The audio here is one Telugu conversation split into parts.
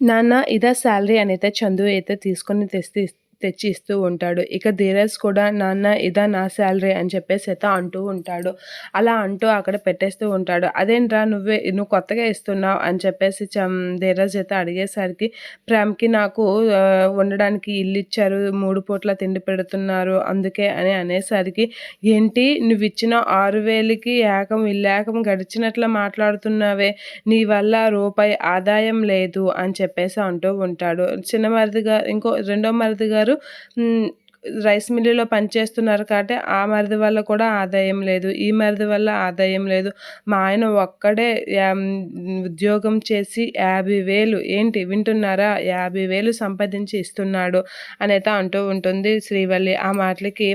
నాన్న ఇదా శాలరీ అనైతే చందు అయితే తీసుకొని తెచ్చి ఇస్తూ ఉంటాడు. ఇక ధీరజ్ కూడా నాన్న ఇదా నా శాలరీ అని చెప్పేసి అయితే అంటూ ఉంటాడు. అలా అంటూ అక్కడ పెట్టేస్తూ ఉంటాడు. అదేంట్రా నువ్వు కొత్తగా ఇస్తున్నావు అని చెప్పేసి ధీరజ్ అయితే అడిగేసరికి ప్రేమ్‌కి నాకు ఉండడానికి ఇల్లు ఇచ్చారు. 3 పూట్ల తిండి పెడుతున్నారు. అందుకే అని అనేసరికి ఏంటి నువ్విచ్చిన 6,000కి ఏకం గడిచినట్లు మాట్లాడుతున్నావే! నీ వల్ల రూపాయి ఆదాయం లేదు అని చెప్పేసి అంటూ ఉంటాడు. చిన్న మరిది రెండో మరిది గారు రైస్ మిల్లులో పనిచేస్తున్నారు కాబట్టి ఆ మరిది వల్ల కూడా ఆదాయం లేదు. ఈ మరిది వల్ల ఆదాయం లేదు. మా ఆయన ఒక్కడే ఉద్యోగం చేసి 50,000 ఏంటి వింటున్నారా? 50,000 సంపాదించి ఇస్తున్నాడు అనైతే అంటూ ఉంటుంది శ్రీవల్లి. ఆ మాటలకి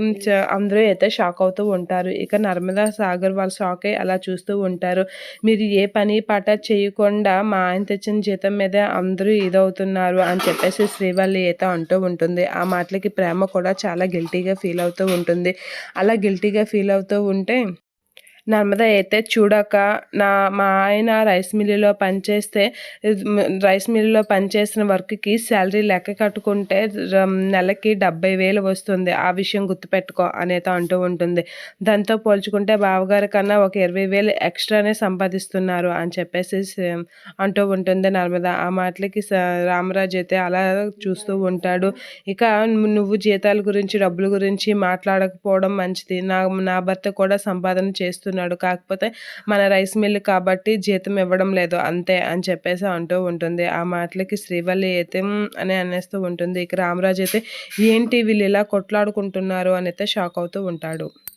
అందరూ అయితే షాక్ అవుతూ ఉంటారు. ఇక నర్మదా సాగర్ వాళ్ళు షాక్ అయ్యి అలా చూస్తూ ఉంటారు. మీరు ఏ పని పాట చేయకుండా మా ఆయన తెచ్చిన జీతం మీదే అందరూ ఇదవుతున్నారు అని చెప్పేసి శ్రీవల్లి అయితే అంటూ ఉంటుంది. ఆ మాటలకి ప్రేమ కూడా చాలా గిల్టీగా ఫీల్ అవుతూ ఉంటుంది. అలా గిల్టీగా ఫీల్ అవుతూ ఉంటే నర్మద అయితే చూడక మా ఆయన రైస్ మిల్లులో పనిచేసిన వర్క్‌కి శాలరీ లెక్క కట్టుకుంటే నెలకి 70,000 వస్తుంది. ఆ విషయం గుర్తుపెట్టుకో అనేతో అంటూ ఉంటుంది. దాంతో పోల్చుకుంటే బావగారి కన్నా ఒక 20,000 ఎక్స్‌ట్రానే సంపాదిస్తున్నారు అని చెప్పేసి అంటూ ఉంటుంది నర్మద. ఆ మాటలకి రామరాజు అయితే అలా చూస్తూ ఉంటాడు. ఇక నువ్వు జీతాల గురించి, డబ్బుల గురించి మాట్లాడకపోవడం మంచిది. నా భర్త కూడా సంపాదన చేస్తున్నాడు. కాకపోతే మన రైస్ మిల్ కాబట్టి జీతం ఇవ్వడం లేదు అంతే అని చెప్పేసి అంటూ ఉంటుంది. ఆ మాటలకి శ్రీవల్లి అయితే అని అనేస్తూ ఉంటుంది. ఇక రామరాజు అయితే ఏంటి వీళ్ళు ఇలా కొట్లాడుకుంటున్నారు అని అయితే షాక్ అవుతూ ఉంటాడు.